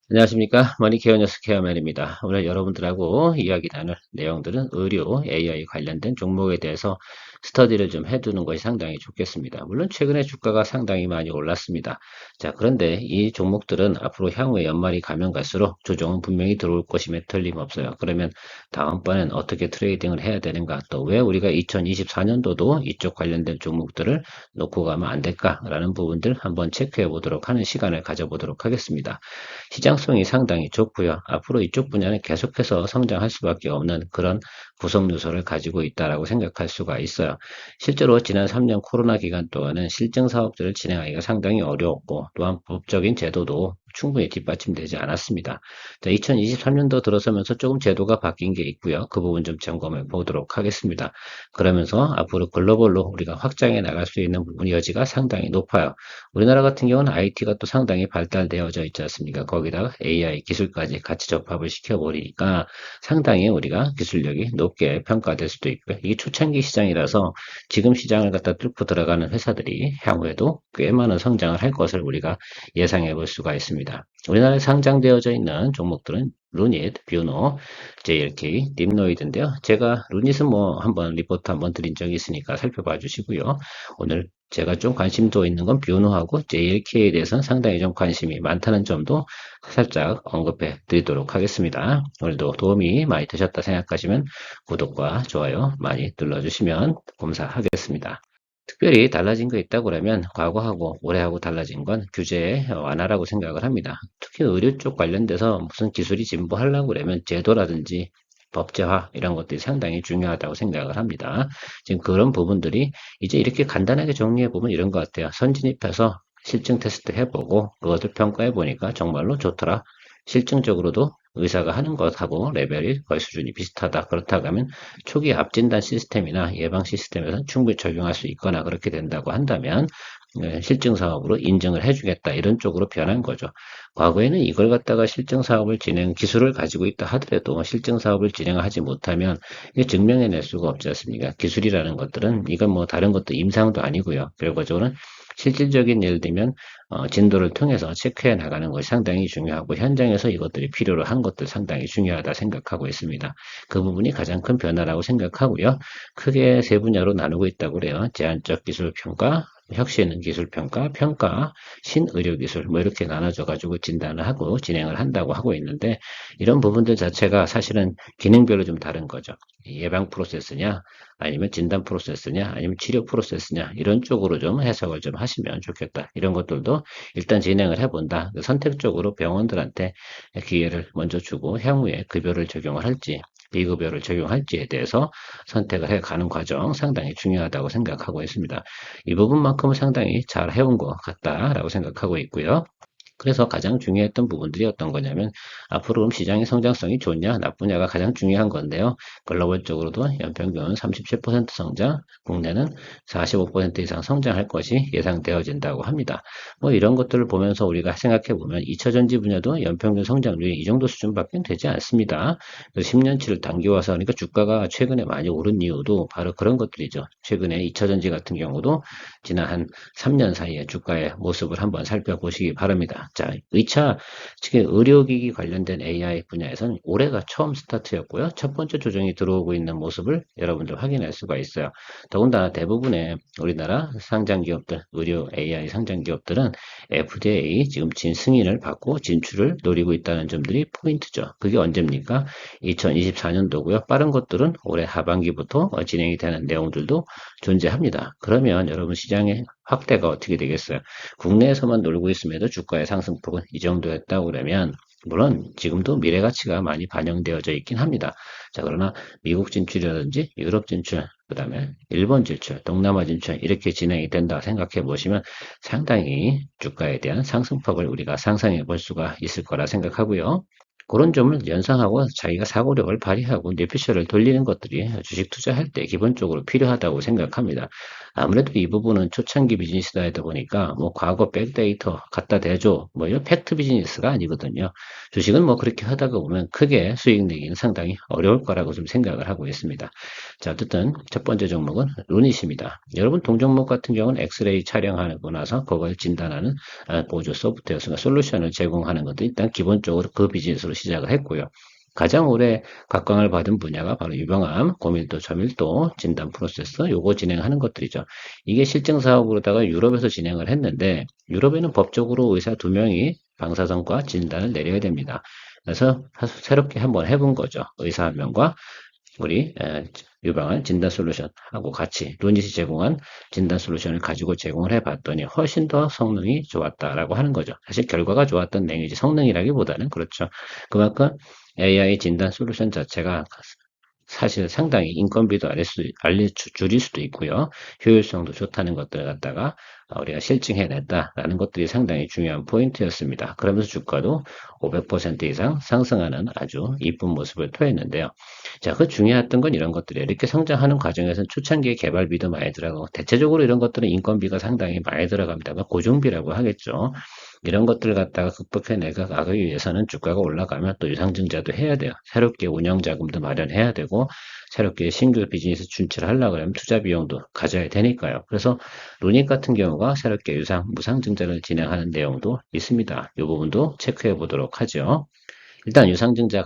안녕하십니까. 머니케어 뉴스 케어맨입니다. 오늘 여러분들하고 이야기 나눌 내용들은 의료 AI 관련된 종목에 대해서 스터디를 좀 해두는 것이 상당히 좋겠습니다. 물론 최근에 주가가 상당히 많이 올랐습니다. 자, 그런데 이 종목들은 앞으로 향후에 연말이 가면 갈수록 조정은 분명히 들어올 것임에 틀림없어요. 그러면 다음번엔 어떻게 트레이딩을 해야 되는가, 또 왜 우리가 2024년도도 이쪽 관련된 종목들을 놓고 가면 안 될까라는 부분들 한번 체크해 보도록 하는 시간을 가져보도록 하겠습니다. 시장성이 상당히 좋고요. 앞으로 이쪽 분야는 계속해서 성장할 수밖에 없는 그런 구성 요소를 가지고 있다라고 생각할 수가 있어요. 실제로 지난 3년 코로나 기간 동안은 실증 사업들을 진행하기가 상당히 어려웠고, 또한 법적인 제도도 충분히 뒷받침되지 않았습니다. 자, 2023년도 들어서면서 조금 제도가 바뀐 게 있고요. 그 부분 좀 점검해 보도록 하겠습니다. 그러면서 앞으로 글로벌로 우리가 확장해 나갈 수 있는 부분 여지가 상당히 높아요. 우리나라 같은 경우는 IT가 또 상당히 발달되어져 있지 않습니까? 거기다가 AI 기술까지 같이 접합을 시켜버리니까 상당히 우리가 기술력이 높게 평가될 수도 있고요. 이게 초창기 시장이라서 지금 시장을 갖다 뚫고 들어가는 회사들이 향후에도 꽤 많은 성장을 할 것을 우리가 예상해 볼 수가 있습니다. 우리나라에 상장되어져 있는 종목들은 루닛, 뷰노, JLK, 딥노이드인데요. 제가 루닛은 뭐 한번 리포트 한번 드린 적이 있으니까 살펴봐 주시고요. 오늘 제가 좀 관심도 있는 건 뷰노하고 JLK에 대해서는 상당히 좀 관심이 많다는 점도 살짝 언급해 드리도록 하겠습니다. 오늘도 도움이 많이 되셨다 생각하시면 구독과 좋아요 많이 눌러주시면 감사하겠습니다. 특별히 달라진 거 있다고 그러면 과거하고 올해하고 달라진 건 규제 완화라고 생각을 합니다. 특히 의료 쪽 관련돼서 무슨 기술이 진보하려고 그러면 제도라든지 법제화 이런 것들이 상당히 중요하다고 생각을 합니다. 지금 그런 부분들이 이제 이렇게 간단하게 정리해 보면 이런 것 같아요. 선진입해서 실증 테스트 해보고 그것을 평가해 보니까 정말로 좋더라. 실증적으로도 의사가 하는 것하고 레벨이 거의 수준이 비슷하다. 그렇다고 하면 초기 앞진단 시스템이나 예방 시스템에서 충분히 적용할 수 있거나 그렇게 된다고 한다면 실증 사업으로 인증을 해주겠다 이런 쪽으로 변한 거죠. 과거에는 이걸 갖다가 실증 사업을 진행 기술을 가지고 있다 하더라도 실증 사업을 진행하지 못하면 이게 증명해낼 수가 없지 않습니까? 기술이라는 것들은 이건 뭐 다른 것도 임상도 아니고요. 결과적으로는 실질적인 예를 들면 진도를 통해서 체크해 나가는 것이 상당히 중요하고 현장에서 이것들이 필요로 한 것들 상당히 중요하다 생각하고 있습니다. 그 부분이 가장 큰 변화라고 생각하고요. 크게 세 분야로 나누고 있다고 그래요. 제한적 기술 평가, 혁신 기술 평가, 평가, 신의료 기술 뭐 이렇게 나눠져 가지고 진단을 하고 진행을 한다고 하고 있는데 이런 부분들 자체가 사실은 기능별로 좀 다른 거죠. 예방 프로세스냐 아니면 진단 프로세스냐 아니면 치료 프로세스냐 이런 쪽으로 좀 해석을 좀 하시면 좋겠다. 이런 것들도 일단 진행을 해본다. 선택적으로 병원들한테 기회를 먼저 주고 향후에 급여를 적용을 할지 비급여를 적용할지에 대해서 선택을 해가는 과정 상당히 중요하다고 생각하고 있습니다. 이 부분만큼은 상당히 잘 해온 것 같다라고 생각하고 있고요. 그래서 가장 중요했던 부분들이 어떤 거냐면 앞으로 그럼 시장의 성장성이 좋냐 나쁘냐가 가장 중요한 건데요. 글로벌적으로도 연평균 37% 성장, 국내는 45% 이상 성장할 것이 예상되어진다고 합니다. 뭐 이런 것들을 보면서 우리가 생각해 보면 2차전지 분야도 연평균 성장률이 이 정도 수준밖에 되지 않습니다. 10년치를 당겨와서 그러니까 주가가 최근에 많이 오른 이유도 바로 그런 것들이죠. 최근에 2차전지 같은 경우도 지난 한 3년 사이에 주가의 모습을 한번 살펴보시기 바랍니다. 자, 의차, 특히 의료기기 관련된 AI 분야에서는 올해가 처음 스타트였고요. 첫 번째 조정이 들어오고 있는 모습을 여러분들 확인할 수가 있어요. 더군다나 대부분의 우리나라 상장 기업들, 의료 AI 상장 기업들은 FDA 지금 승인을 받고 진출을 노리고 있다는 점들이 포인트죠. 그게 언제입니까? 2024년도고요. 빠른 것들은 올해 하반기부터 진행이 되는 내용들도 존재합니다. 그러면 여러분 시장의 확대가 어떻게 되겠어요? 국내에서만 놀고 있음에도 주가의 상승폭은 이 정도였다고 그러면 물론 지금도 미래 가치가 많이 반영되어져 있긴 합니다. 자, 그러나 미국 진출이라든지 유럽 진출, 그다음에 일본 진출, 동남아 진출 이렇게 진행이 된다 생각해 보시면 상당히 주가에 대한 상승폭을 우리가 상상해 볼 수가 있을 거라 생각하고요. 그런 점을 연상하고 자기가 사고력을 발휘하고 뇌피셜을 돌리는 것들이 주식 투자할 때 기본적으로 필요하다고 생각합니다. 아무래도 이 부분은 초창기 비즈니스다 보니까 뭐 과거 백데이터 갖다 대줘 뭐 이런 팩트 비즈니스가 아니거든요. 주식은 뭐 그렇게 하다가 보면 크게 수익 내기는 상당히 어려울 거라고 좀 생각을 하고 있습니다. 자, 어쨌든 첫 번째 종목은 루닛입니다. 여러분 동종목 같은 경우는 엑스레이 촬영하고 나서 그걸 진단하는 보조 소프트웨어, 솔루션을 제공하는 것도 일단 기본적으로 그 비즈니스로 시작을 했고요. 가장 오래 각광을 받은 분야가 바로 유방암, 고밀도, 저밀도 진단 프로세스, 요거 진행하는 것들이죠. 이게 실증 사업으로다가 유럽에서 진행을 했는데, 유럽에는 법적으로 의사 2명이 방사선과 진단을 내려야 됩니다. 그래서 새롭게 한번 해본 거죠. 의사 1명과 우리 유방암 진단 솔루션하고 같이 루닛이 제공한 진단 솔루션을 가지고 제공을 해봤더니 훨씬 더 성능이 좋았다라고 하는 거죠. 사실 결과가 좋았던 내용이지 성능이라기보다는 그렇죠. 그만큼 AI 진단 솔루션 자체가 사실 상당히 인건비도 줄일 수도 있고요. 효율성도 좋다는 것들을 갖다가 우리가 실증해냈다라는 것들이 상당히 중요한 포인트였습니다. 그러면서 주가도 500% 이상 상승하는 아주 이쁜 모습을 토했는데요. 자, 그 중요했던 건 이런 것들이에요. 이렇게 성장하는 과정에서는 초창기에 개발비도 많이 들어가고, 대체적으로 이런 것들은 인건비가 상당히 많이 들어갑니다만, 고정비라고 하겠죠. 이런 것들을 갖다가 극복해내가 가기 위해서는 주가가 올라가면 또 유상증자도 해야 돼요. 새롭게 운영자금도 마련해야 되고, 새롭게 신규 비즈니스 준치를 하려고 하면 투자 비용도 가져야 되니까요. 그래서 루닛 같은 경우가 새롭게 무상증자를 진행하는 내용도 있습니다. 이 부분도 체크해 보도록 하죠. 일단 유상증자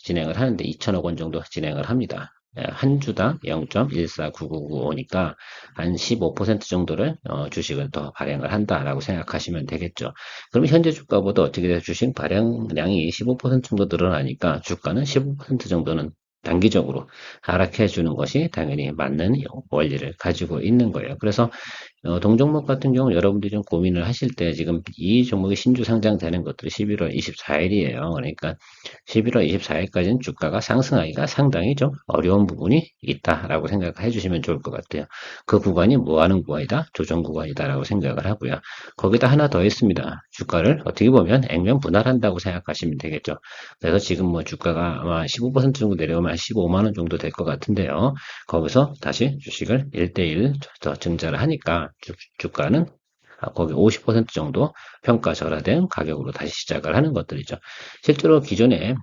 진행을 하는데 2천억 원 정도 진행을 합니다. 한 주당 0.14999오니까 한 15% 정도를 주식을 더 발행을 한다라고 생각하시면 되겠죠. 그럼 현재 주가보다 어떻게 돼서 주식 발행량이 15% 정도 늘어나니까 주가는 15% 정도는 단기적으로 하락해 주는 것이 당연히 맞는 원리를 가지고 있는 거예요. 그래서 동종목 같은 경우 여러분들이 좀 고민을 하실 때 지금 이 종목이 신주 상장되는 것들이 11월 24일이에요. 그러니까 11월 24일까지는 주가가 상승하기가 상당히 좀 어려운 부분이 있다라고 생각해 주시면 좋을 것 같아요. 그 구간이 뭐 하는 구간이다? 조정 구간이다라고 생각을 하고요. 거기다 하나 더 있습니다. 주가를 어떻게 보면 액면 분할한다고 생각하시면 되겠죠. 그래서 지금 뭐 주가가 아마 15% 정도 내려오면 한 15만 원 정도 될 것 같은데요. 거기서 다시 주식을 1대1 더 증자를 하니까 주가는 거기 50% 정도 평가절하된 가격으로 다시 시작을 하는 것들이죠. 실제로 기존에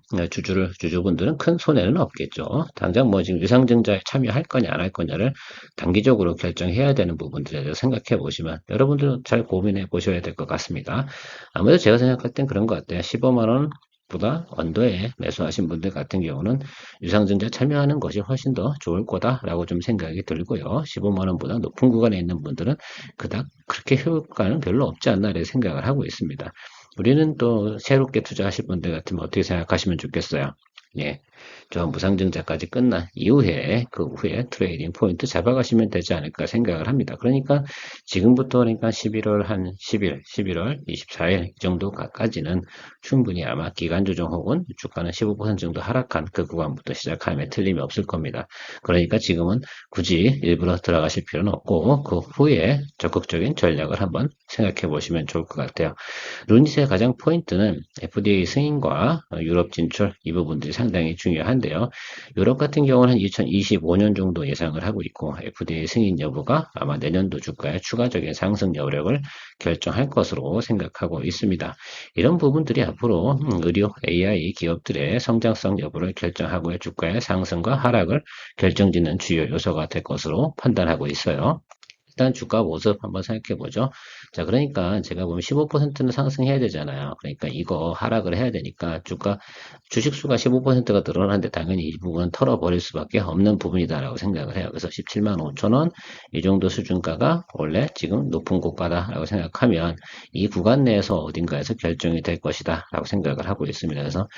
주주분들은 큰 손해는 없겠죠. 당장 뭐 지금 유상증자에 참여할 거냐 안 할 거냐를 단기적으로 결정해야 되는 부분들에 대해서 생각해 보시면 여러분들은 잘 고민해 보셔야 될 것 같습니다. 아무래도 제가 생각할 땐 그런 것 같아요. 15만 원 보다 언더에 매수하신 분들 같은 경우는 유상증자 참여하는 것이 훨씬 더 좋을 거다라고 좀 생각이 들고요. 15만 원보다 높은 구간에 있는 분들은 그닥 그렇게 효과는 별로 없지 않나 이렇게 생각을 하고 있습니다. 우리는 또 새롭게 투자하실 분들 같으면 어떻게 생각하시면 좋겠어요? 예. 저 무상증자까지 끝난 이후에 그 후에 트레이딩 포인트 잡아가시면 되지 않을까 생각을 합니다. 그러니까 지금부터 그러니까 11월 한 10일, 11월 24일 이 정도까지는 충분히 아마 기간 조정 혹은 주가는 15% 정도 하락한 그 구간부터 시작하면 틀림이 없을 겁니다. 그러니까 지금은 굳이 일부러 들어가실 필요는 없고 그 후에 적극적인 전략을 한번 생각해 보시면 좋을 것 같아요. 루닛의 가장 포인트는 FDA 승인과 유럽 진출 이 부분들이 상당히 중요한데요. 유럽 같은 경우는 2025년 정도 예상을 하고 있고 FDA 승인 여부가 아마 내년도 주가의 추가적인 상승 여력을 결정할 것으로 생각하고 있습니다. 이런 부분들이 앞으로 의료 AI 기업들의 성장성 여부를 결정하고 주가의 상승과 하락을 결정짓는 주요 요소가 될 것으로 판단하고 있어요. 일단 주가 모습 한번 생각해 보죠. 자, 그러니까 제가 보면 15%는 상승해야 되잖아요. 그러니까 이거 하락을 해야 되니까 주식수가 15%가 늘어나는데 당연히 이 부분은 털어버릴 수밖에 없는 부분이다라고 생각을 해요. 그래서 17만 5천 원 이 정도 수준가가 원래 지금 높은 고가다라고 생각하면 이 구간 내에서 어딘가에서 결정이 될 것이다라고 생각을 하고 있습니다. 그래서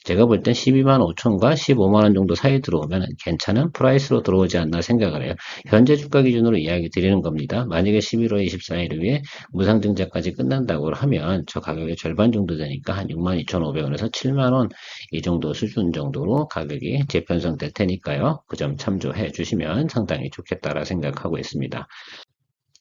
제가 볼 땐 12만 5천과 15만 원 정도 사이 들어오면 괜찮은 프라이스로 들어오지 않나 생각을 해요. 현재 주가 기준으로 이야기 드리는 겁니다. 만약에 11월 24일 후에 무상증자까지 끝난다고 하면 저 가격의 절반 정도 되니까 한 62,500원에서 7만원 이 정도 수준 정도로 가격이 재편성 될 테니까요. 그 점 참조해 주시면 상당히 좋겠다라 생각하고 있습니다.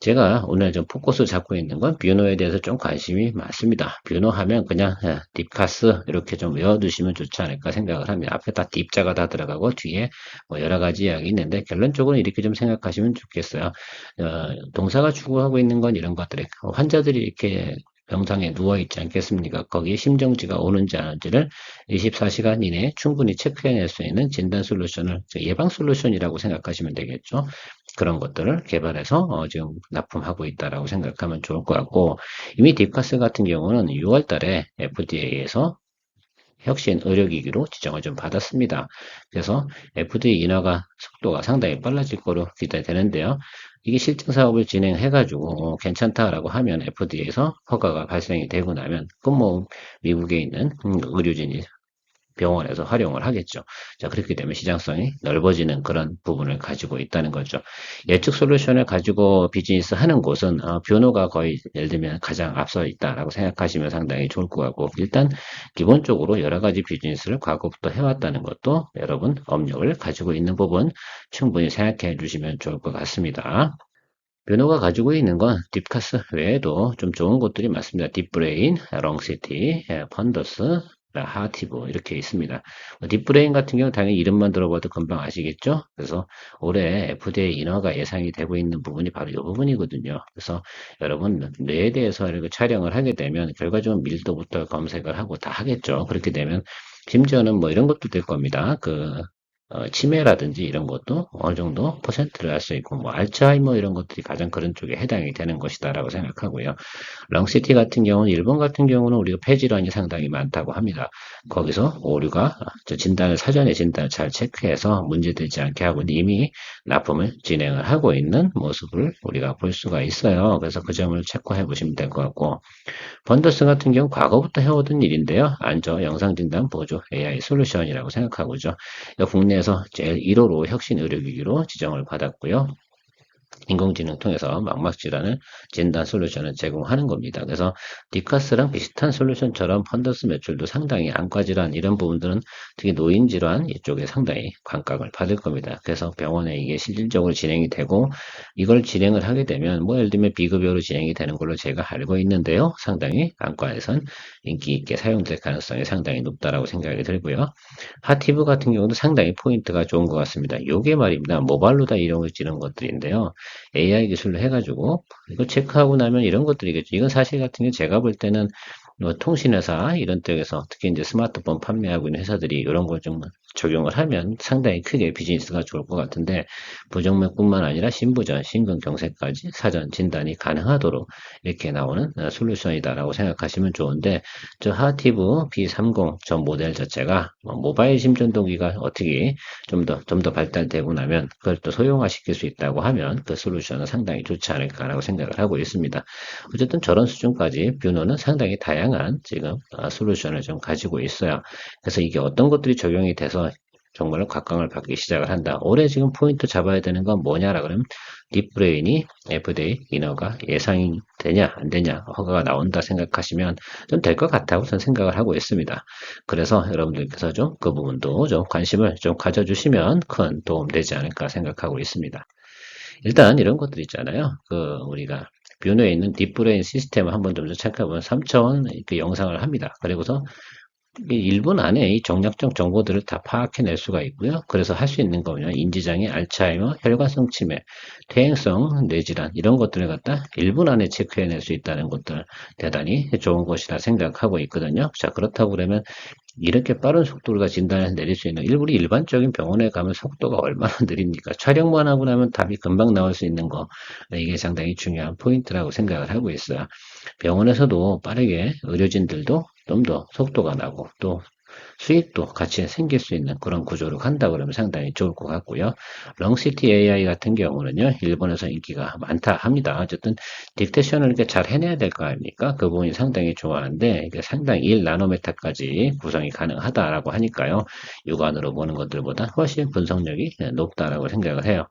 제가 오늘 좀 포커스 잡고 있는 건 뷰노에 대해서 좀 관심이 많습니다. 뷰노 하면 그냥 딥카스 이렇게 좀 외워두시면 좋지 않을까 생각을 합니다. 앞에 다 딥자가 다 들어가고 뒤에 뭐 여러 가지 이야기 있는데 결론적으로 이렇게 좀 생각하시면 좋겠어요. 동사가 추구하고 있는 건 이런 것들이 환자들이 이렇게 병상에 누워있지 않겠습니까? 거기에 심정지가 오는지 안 오는지를 24시간 이내에 충분히 체크해낼 수 있는 진단 솔루션을 예방 솔루션이라고 생각하시면 되겠죠. 그런 것들을 개발해서 지금 납품하고 있다라고 생각하면 좋을 것 같고 이미 딥카스 같은 경우는 6월 달에 FDA에서 혁신 의료기기로 지정을 좀 받았습니다. 그래서 FDA 인허가 속도가 상당히 빨라질 거로 기대되는데요. 이게 실증 사업을 진행해가지고 괜찮다라고 하면 FDA에서 허가가 발생이 되고 나면 그건 뭐 미국에 있는 의료진이 병원에서 활용을 하겠죠. 자, 그렇게 되면 시장성이 넓어지는 그런 부분을 가지고 있다는 거죠. 예측 솔루션을 가지고 비즈니스 하는 곳은 뷰노가 거의 예를 들면 가장 앞서 있다라고 생각하시면 상당히 좋을 것 같고 일단 기본적으로 여러 가지 비즈니스를 과거부터 해왔다는 것도 여러분 업력을 가지고 있는 부분 충분히 생각해 주시면 좋을 것 같습니다. 뷰노가 가지고 있는 건 딥카스 외에도 좀 좋은 것들이 많습니다. 딥브레인, 롱시티, 펀더스, 하티브 이렇게 있습니다. 딥브레인 같은 경우는 당연히 이름만 들어봐도 금방 아시겠죠? 그래서 올해 FDA 인허가 예상이 되고 있는 부분이 바로 이 부분이거든요. 그래서 여러분 뇌에 대해서 이렇게 촬영을 하게 되면 결과적으로 밀도부터 검색을 하고 다 하겠죠. 그렇게 되면 심지어는 뭐 이런 것도 될 겁니다. 치매라든지 이런 것도 어느 정도 퍼센트를 알 수 있고, 뭐, 알츠하이머 이런 것들이 가장 그런 쪽에 해당이 되는 것이다라고 생각하고요. 렁시티 같은 경우는, 일본 같은 경우는 우리가 폐질환이 상당히 많다고 합니다. 거기서 오류가, 사전에 진단을 잘 체크해서 문제되지 않게 하고 이미 납품을 진행을 하고 있는 모습을 우리가 볼 수가 있어요. 그래서 그 점을 체크해 보시면 될 것 같고, 번더스 같은 경우 과거부터 해오던 일인데요. 안저 영상진단 보조 AI 솔루션이라고 생각하고죠. 국내에서 제일 1호로 혁신 의료기기로 지정을 받았고요. 인공지능 통해서 망막질환을 진단 솔루션을 제공하는 겁니다. 그래서 디카스랑 비슷한 솔루션처럼 펀더스 매출도 상당히 안과질환 이런 부분들은 특히 노인질환 이쪽에 상당히 관광을 받을 겁니다. 그래서 병원에 이게 실질적으로 진행이 되고 이걸 진행을 하게 되면 뭐 예를 들면 비급여로 진행이 되는 걸로 제가 알고 있는데요. 상당히 안과에선 인기 있게 사용될 가능성이 상당히 높다라고 생각이 들고요. 하티브 같은 경우도 상당히 포인트가 좋은 것 같습니다. 요게 말입니다. 모발로 다 이루어지는 것들인데요. AI 기술로 해가지고 이거 체크하고 나면 이런 것들이겠죠. 이건 사실 같은 경우 제가 볼 때는 뭐 통신회사 이런 쪽에서 특히 이제 스마트폰 판매하고 있는 회사들이 이런 걸 좀 적용을 하면 상당히 크게 비즈니스가 좋을 것 같은데 부정맥뿐만 아니라 신부전, 심근경색까지 사전 진단이 가능하도록 이렇게 나오는 솔루션이다라고 생각하시면 좋은데 저 하티브 B30 전 모델 자체가 모바일 심전도기가 어떻게 좀 더 발달되고 나면 그걸 또 소형화시킬 수 있다고 하면 그 솔루션은 상당히 좋지 않을까라고 생각을 하고 있습니다. 어쨌든 저런 수준까지 뷰노는 상당히 다양한 지금 솔루션을 좀 가지고 있어요. 그래서 이게 어떤 것들이 적용이 돼서 정말로 각광을 받기 시작을 한다. 올해 지금 포인트 잡아야 되는 건 뭐냐라 그러면 딥브레인이 FDA 인허가 예상이 되냐 안 되냐 허가가 나온다 생각하시면 좀 될 것 같다고 저는 생각을 하고 있습니다. 그래서 여러분들께서 좀 그 부분도 좀 관심을 좀 가져주시면 큰 도움 되지 않을까 생각하고 있습니다. 일단 이런 것들 있잖아요. 우리가 뷰노에 있는 딥브레인 시스템을 한번 좀 체크해보면 3차원 그 영상을 합니다. 그리고서 1분 안에 이 정략적 정보들을 다 파악해낼 수가 있고요. 그래서 할 수 있는 거냐 인지장애, 알츠하이머, 혈관성 치매, 퇴행성 뇌질환 이런 것들을 갖다 1분 안에 체크해낼 수 있다는 것들 대단히 좋은 것이라 생각하고 있거든요. 자 그렇다고 그러면 이렇게 빠른 속도로 진단을 내릴 수 있는 우리 일반적인 병원에 가면 속도가 얼마나 느립니까? 촬영만 하고 나면 답이 금방 나올 수 있는 거 이게 상당히 중요한 포인트라고 생각을 하고 있어요. 병원에서도 빠르게 의료진들도 좀 더 속도가 나고 또 수익도 같이 생길 수 있는 그런 구조로 간다 그러면 상당히 좋을 것 같고요. 렁시티 AI 같은 경우는요, 일본에서 인기가 많다 합니다. 어쨌든 딕테션을 이렇게 잘 해내야 될 거 아닙니까? 그 부분이 상당히 좋아하는데 이게 상당히 1나노메타까지 구성이 가능하다라고 하니까요. 육안으로 보는 것들보다 훨씬 분석력이 높다라고 생각을 해요.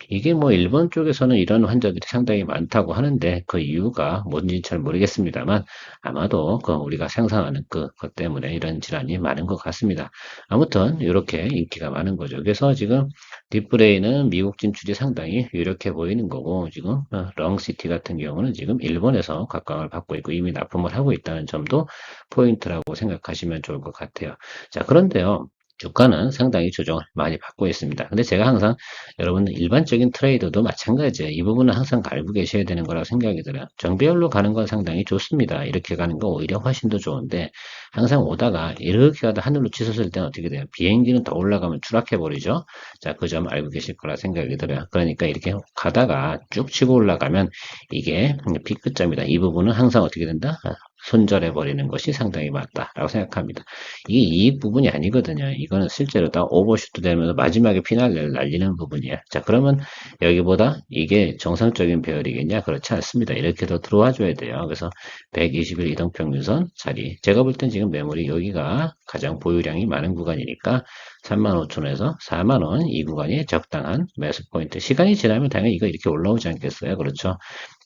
이게 뭐 일본 쪽에서는 이런 환자들이 상당히 많다고 하는데 그 이유가 뭔지 잘 모르겠습니다만 아마도 그 우리가 상상하는 그것 때문에 이런 질환이 많은 것 같습니다. 아무튼 이렇게 인기가 많은 거죠. 그래서 지금 딥브레인은 미국 진출이 상당히 유력해 보이는 거고 지금 렁시티 같은 경우는 지금 일본에서 각광을 받고 있고 이미 납품을 하고 있다는 점도 포인트라고 생각하시면 좋을 것 같아요. 자, 그런데요. 주가는 상당히 조정을 많이 받고 있습니다. 근데 제가 항상 여러분 일반적인 트레이더도 마찬가지예요. 이 부분은 항상 알고 계셔야 되는 거라고 생각이 들어요. 정배열로 가는 건 상당히 좋습니다. 이렇게 가는 거 오히려 훨씬 더 좋은데 항상 오다가 이렇게 가다 하늘로 치솟을 때는 어떻게 돼요? 비행기는 더 올라가면 추락해버리죠. 자, 그 점 알고 계실 거라 생각이 들어요. 그러니까 이렇게 가다가 쭉 치고 올라가면 이게 B끝점이다. 이 부분은 항상 어떻게 된다? 손절해 버리는 것이 상당히 맞다라고 생각합니다. 이게 이익 부분이 아니거든요. 이거는 실제로 다 오버슈트 되면서 마지막에 피날레를 날리는 부분이에요. 자, 그러면 여기보다 이게 정상적인 배열이겠냐? 그렇지 않습니다. 이렇게 더 들어와 줘야 돼요. 그래서 120일 이동평균선 자리. 제가 볼 땐 지금 매물이 여기가 가장 보유량이 많은 구간이니까 35,000원에서 4만원 이 구간이 적당한 매수 포인트. 시간이 지나면 당연히 이거 이렇게 올라오지 않겠어요? 그렇죠?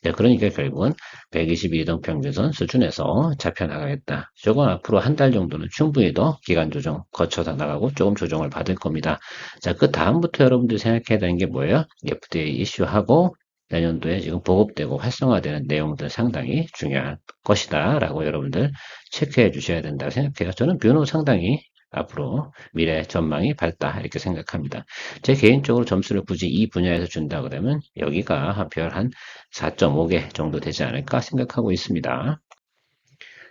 네, 그러니까 결국은 122동 평균선 수준에서 잡혀나가겠다. 저건 앞으로 한 달 정도는 충분히 더 기간 조정 거쳐서 나가고 조금 조정을 받을 겁니다. 자, 그 다음부터 여러분들이 생각해야 되는 게 뭐예요? FDA 이슈하고 내년도에 지금 보급되고 활성화되는 내용들 상당히 중요한 것이다 라고 여러분들 체크해 주셔야 된다고 생각해요. 저는 뷰노 상당히 앞으로 미래 전망이 밝다 이렇게 생각합니다. 제 개인적으로 점수를 굳이 이 분야에서 준다 그러면 여기가 별한 4.5개 정도 되지 않을까 생각하고 있습니다.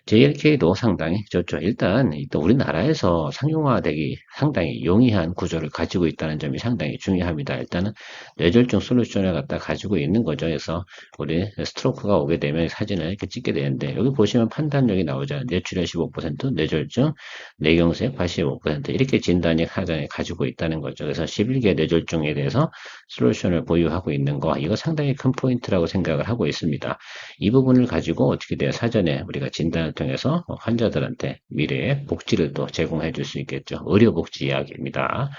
JLK도 상당히 좋죠. 일단 또 우리나라에서 상용화되기 상당히 용이한 구조를 가지고 있다는 점이 상당히 중요합니다. 일단은 뇌졸중 솔루션을 갖다 가지고 있는 거죠. 그래서 우리 스트로크가 오게 되면 사진을 이렇게 찍게 되는데 여기 보시면 판단력이 나오잖아요. 뇌출혈 15%, 뇌졸중, 뇌경색 85% 이렇게 진단이 사전에 가지고 있다는 거죠. 그래서 11개 뇌졸중에 대해서 솔루션을 보유하고 있는 거 이거 상당히 큰 포인트라고 생각을 하고 있습니다. 이 부분을 가지고 어떻게 돼요? 사전에 우리가 진단을 통해서 환자들한테 미래의 복지를 또 제공해 줄 수 있겠죠. 의료복지 이야기입니다.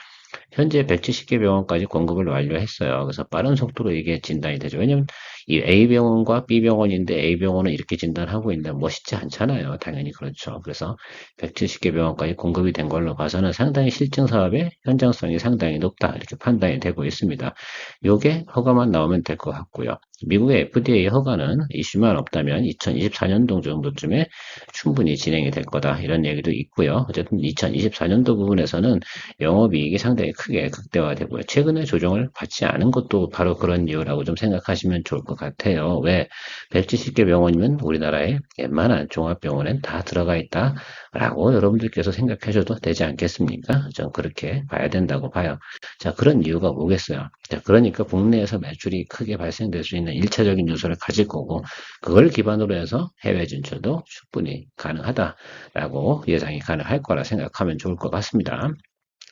현재 170개 병원까지 공급을 완료했어요. 그래서 빠른 속도로 이게 진단이 되죠. 왜냐면 이 A병원과 B병원인데 A병원은 이렇게 진단하고 있는데 멋있지 않잖아요. 당연히 그렇죠. 그래서 170개 병원까지 공급이 된 걸로 봐서는 상당히 실증 사업의 현장성이 상당히 높다. 이렇게 판단이 되고 있습니다. 요게 허가만 나오면 될 것 같고요. 미국의 FDA 허가는 이슈만 없다면 2024년도 정도쯤에 충분히 진행이 될 거다. 이런 얘기도 있고요. 어쨌든 2024년도 부분에서는 영업이익이 상당히 크게 극대화되고요. 최근에 조정을 받지 않은 것도 바로 그런 이유라고 좀 생각하시면 좋을 것 같아요. 왜? 170개 병원이면 우리나라의 웬만한 종합병원엔 다 들어가 있다라고 여러분들께서 생각하셔도 되지 않겠습니까? 전 그렇게 봐야 된다고 봐요. 자, 그런 이유가 뭐겠어요? 자, 그러니까 국내에서 매출이 크게 발생될 수 있는 1차적인 요소를 가질 거고, 그걸 기반으로 해서 해외 진출도 충분히 가능하다라고 예상이 가능할 거라 생각하면 좋을 것 같습니다.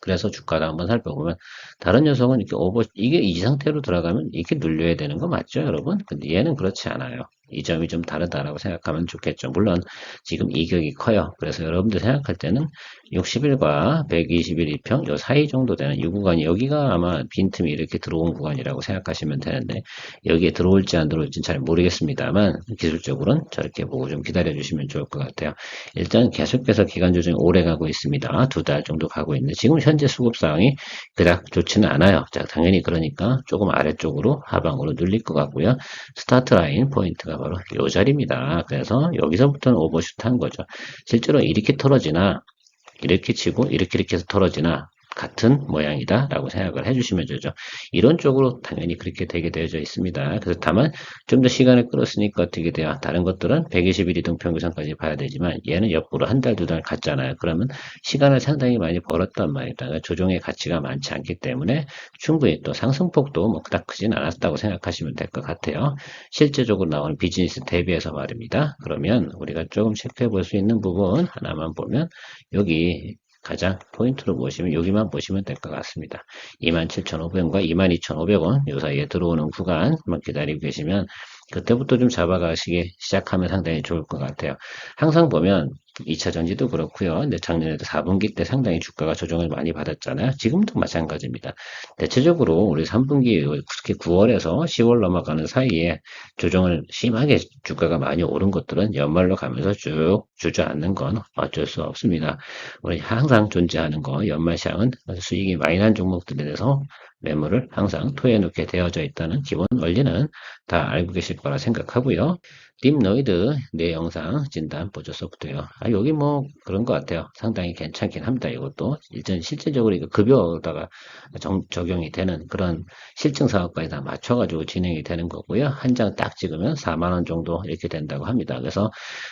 그래서 주가를 한번 살펴보면 다른 녀석은 이렇게 이게 이 상태로 들어가면 이렇게 눌려야 되는 거 맞죠, 여러분? 근데 얘는 그렇지 않아요. 이 점이 좀 다르다라고 생각하면 좋겠죠. 물론 지금 이격이 커요. 그래서 여러분들 생각할 때는 60일과 120일 이평 요 사이 정도 되는 이 구간이 여기가 아마 빈틈이 이렇게 들어온 구간이라고 생각하시면 되는데 여기에 들어올지 안 들어올지는 잘 모르겠습니다만 기술적으로는 저렇게 보고 좀 기다려 주시면 좋을 것 같아요. 일단 계속해서 기간 조정이 오래 가고 있습니다. 2달 정도 가고 있는데 지금 현재 수급 상황이 그닥 좋지는 않아요. 자, 당연히 그러니까 조금 아래쪽으로 하방으로 눌릴 것 같고요. 스타트 라인 포인트가 바로 이 자리입니다. 그래서 여기서부터는 오버슈트 한 거죠. 실제로 이렇게 털어지나 이렇게 치고 이렇게 해서 털어지나 같은 모양이다 라고 생각을 해주시면 되죠. 이론적으로 당연히 그렇게 되게 되어져 있습니다. 그래서 다만 좀 더 시간을 끌었으니까 어떻게 돼요? 다른 것들은 120일 이동평균선까지 봐야 되지만 얘는 옆으로 한 달, 2달 갔잖아요. 그러면 시간을 상당히 많이 벌었단 말이다. 그러니까 조정의 가치가 많지 않기 때문에 충분히 또 상승폭도 뭐 그닥 크진 않았다고 생각하시면 될 것 같아요. 실제적으로 나오는 비즈니스 대비해서 말입니다. 그러면 우리가 조금 체크해 볼 수 있는 부분 하나만 보면 여기 가장 포인트로 보시면 여기만 보시면 될 것 같습니다. 27,500원과 22,500원 이 사이에 들어오는 구간 한번 기다리고 계시면 그때부터 좀 잡아가시기 시작하면 상당히 좋을 것 같아요. 항상 보면 2차 전지도 그렇고요. 근데 작년에도 4분기 때 상당히 주가가 조정을 많이 받았잖아요. 지금도 마찬가지입니다. 대체적으로 우리 3분기 특히 9월에서 10월 넘어가는 사이에 조정을 심하게 주가가 많이 오른 것들은 연말로 가면서 쭉 주저앉는 건 어쩔 수 없습니다. 우리 항상 존재하는 거 연말 시장은 수익이 많이 난 종목들에 대해서 매물을 항상 토해놓게 되어져 있다는 기본 원리는 다 알고 계실 거라 생각하고요. 딥노이드 내 영상 진단 보조 소프트웨어. 여기 뭐 그런 것 같아요. 상당히 괜찮긴 합니다. 이것도 일단 실질적으로 이거 급여다가 적용이 되는 그런 실증 사업까지 다 맞춰가지고 진행이 되는 거고요. 한 장 딱 찍으면 4만 원 정도 이렇게 된다고 합니다. 그래서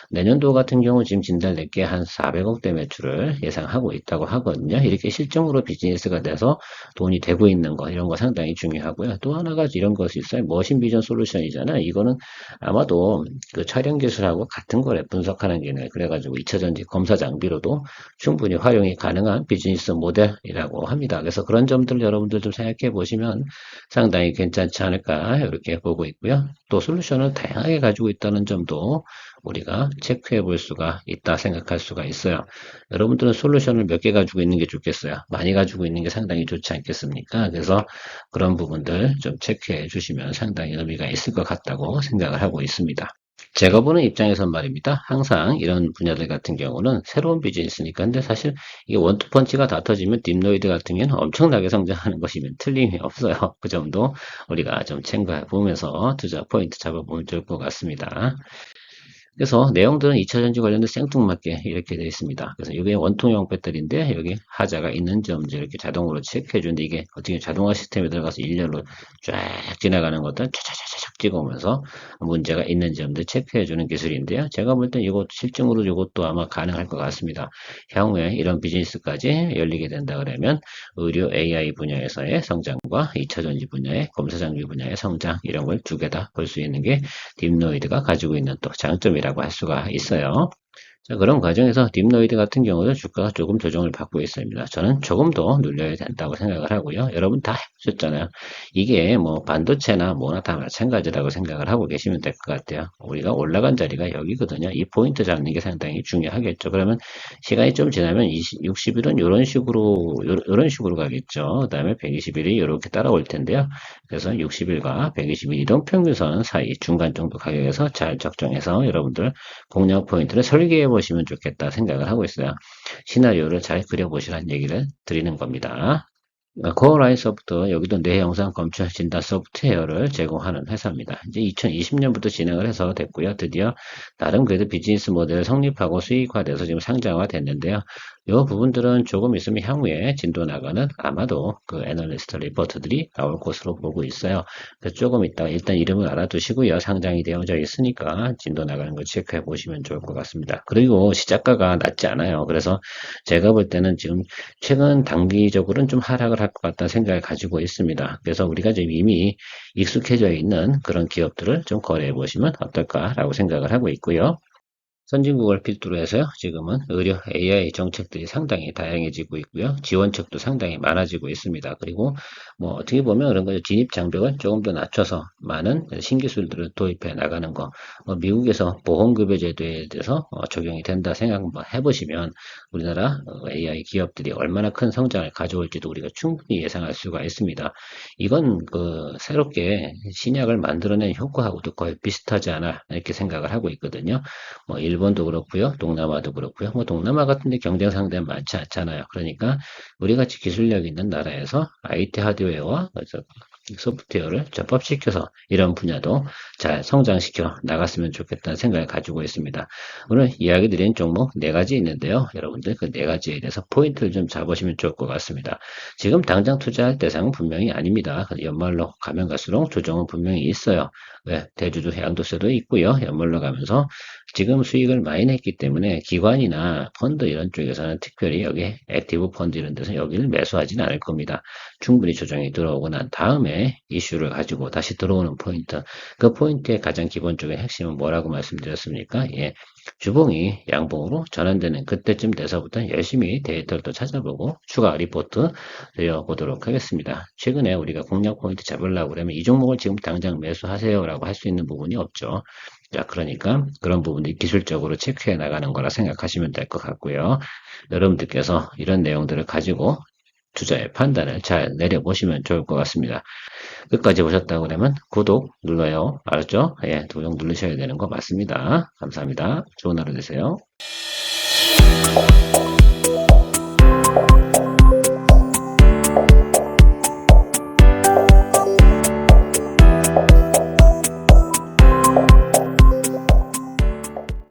내년도 같은 경우 지금 진단될 게 한 400억대 매출을 예상하고 있다고 하거든요. 이렇게 실적으로 비즈니스가 돼서 돈이 되고 있는 거 이런 거 상당히 중요하고요. 또 하나가 이런 것이 있어요. 머신 비전 솔루션이잖아요. 이거는 아마도 그 촬영 기술하고 같은 거래 분석하는 기능. 그래가지고 2차 전지 검사 장비로도 충분히 활용이 가능한 비즈니스 모델이라고 합니다. 그래서 그런 점들 여러분들 좀 생각해 보시면 상당히 괜찮지 않을까 이렇게 보고 있고요. 또 솔루션을 다양하게 가지고 있다는 점도 우리가 체크해 볼 수가 있다 생각할 수가 있어요. 여러분들은 솔루션을 몇 개 가지고 있는 게 좋겠어요? 많이 가지고 있는 게 상당히 좋지 않겠습니까? 그래서 그런 부분들 좀 체크해 주시면 상당히 의미가 있을 것 같다고 생각을 하고 있습니다. 제가 보는 입장에선 말입니다. 항상 이런 분야들 같은 경우는 새로운 비즈니스니까. 근데 사실 이게 원투펀치가 다 터지면 딥노이드 같은 경우는 엄청나게 성장하는 것이면 틀림이 없어요. 그 점도 우리가 좀 참고해 보면서 투자 포인트 잡아보면 좋을 것 같습니다. 그래서 내용들은 2차 전지 관련된 생뚱맞게 이렇게 되어 있습니다. 그래서 이게 원통형 배터리인데 여기 하자가 있는지 없는지 이렇게 자동으로 체크해 주는데 이게 어떻게 자동화 시스템에 들어가서 일렬로 쫙 지나가는 것들 차차차차착 찍어오면서 문제가 있는지 없는지 체크해 주는 기술인데요. 제가 볼 땐 이것 실증으로 이것도 아마 가능할 것 같습니다. 향후에 이런 비즈니스까지 열리게 된다 그러면 의료 AI 분야에서의 성장과 2차 전지 분야의 검사 장비 분야의 성장 이런 걸 두 개 다 볼 수 있는 게 딥노이드가 가지고 있는 또 장점이라고 할 수가 있어요. 자, 그런 과정에서 딥노이드 같은 경우는 주가가 조금 조정을 받고 있습니다. 저는 조금 더 눌려야 된다고 생각을 하고요. 여러분 다 해보셨잖아요. 이게 뭐 반도체나 뭐나 다 마찬가지라고 생각을 하고 계시면 될 것 같아요. 우리가 올라간 자리가 여기거든요. 이 포인트 잡는 게 상당히 중요하겠죠. 그러면 시간이 좀 지나면 60일은 이런 식으로 이런 식으로 가겠죠. 그다음에 120일이 이렇게 따라올 텐데요. 그래서 60일과 120일 이동평균선 사이 중간 정도 가격에서 잘 적정해서 여러분들 공략 포인트를 설계해 보시면 좋겠다 생각을 하고 있어요. 시나리오를 잘 그려보시라는 얘기를 드리는 겁니다. 코어라인 소프트, 여기도 내 영상 검출 진단 소프트웨어를 제공하는 회사입니다. 이제 2020년부터 진행을 해서 됐고요. 드디어 나름 그래도 비즈니스 모델을 성립하고 수익화돼서 지금 상장화 됐는데요. 이 부분들은 조금 있으면 향후에 진도 나가는 아마도 그 애널리스트 리포트들이 나올 것으로 보고 있어요. 그래서 조금 있다가 일단 이름을 알아두시고요. 상장이 되어져 있으니까 진도 나가는 거 체크해 보시면 좋을 것 같습니다. 그리고 시작가가 낮지 않아요. 그래서 제가 볼 때는 지금 최근 단기적으로는 좀 하락을 할 것 같다는 생각을 가지고 있습니다. 그래서 우리가 지금 이미 익숙해져 있는 그런 기업들을 좀 거래해 보시면 어떨까라고 생각을 하고 있고요. 선진국을 필두로 해서요. 지금은 의료 AI 정책들이 상당히 다양해지고 있고요. 지원책도 상당히 많아지고 있습니다. 그리고 뭐 어떻게 보면 그런 거죠. 진입 장벽을 조금 더 낮춰서 많은 신기술들을 도입해 나가는 거. 미국에서 보험급여 제도에 대해서 적용이 된다 생각 한번 해보시면 우리나라 AI 기업들이 얼마나 큰 성장을 가져올지도 우리가 충분히 예상할 수가 있습니다. 이건 그 새롭게 신약을 만들어낸 효과하고도 거의 비슷하지 않아 이렇게 생각을 하고 있거든요. 뭐 일본도 그렇고요, 동남아도 그렇고요. 뭐 동남아 같은데 경쟁 상대는 많지 않잖아요. 그러니까 우리 같이 기술력 있는 나라에서 IT 하드웨어와 소프트웨어를 접합시켜서 이런 분야도 잘 성장시켜 나갔으면 좋겠다는 생각을 가지고 있습니다. 오늘 이야기 드린 종목 네 가지 있는데요. 여러분들 그 네 가지에 대해서 포인트를 좀 잡으시면 좋을 것 같습니다. 지금 당장 투자할 대상은 분명히 아닙니다. 연말로 가면 갈수록 조정은 분명히 있어요. 왜? 대주주 양도세도 있고요. 연말로 가면서 지금 수익을 많이 냈기 때문에 기관이나 펀드 이런 쪽에서는 특별히 여기 액티브 펀드 이런 데서 여기를 매수하지는 않을 겁니다. 충분히 조정이 들어오고 난 다음에 이슈를 가지고 다시 들어오는 포인트. 그 포인트의 가장 기본적인 핵심은 뭐라고 말씀드렸습니까? 예. 주봉이 양봉으로 전환되는 그때쯤 돼서부터 열심히 데이터를 또 찾아보고 추가 리포트 드려보도록 하겠습니다. 최근에 우리가 공략 포인트 잡으려고 그러면 이 종목을 지금 당장 매수하세요라고 할 수 있는 부분이 없죠. 자, 그러니까 그런 부분들이 기술적으로 체크해 나가는 거라 생각하시면 될 것 같고요. 여러분들께서 이런 내용들을 가지고 투자의 판단을 잘 내려보시면 좋을 것 같습니다. 끝까지 보셨다고 그러면 구독 눌러요. 알았죠? 예, 구독 누르셔야 되는 거 맞습니다. 감사합니다. 좋은 하루 되세요.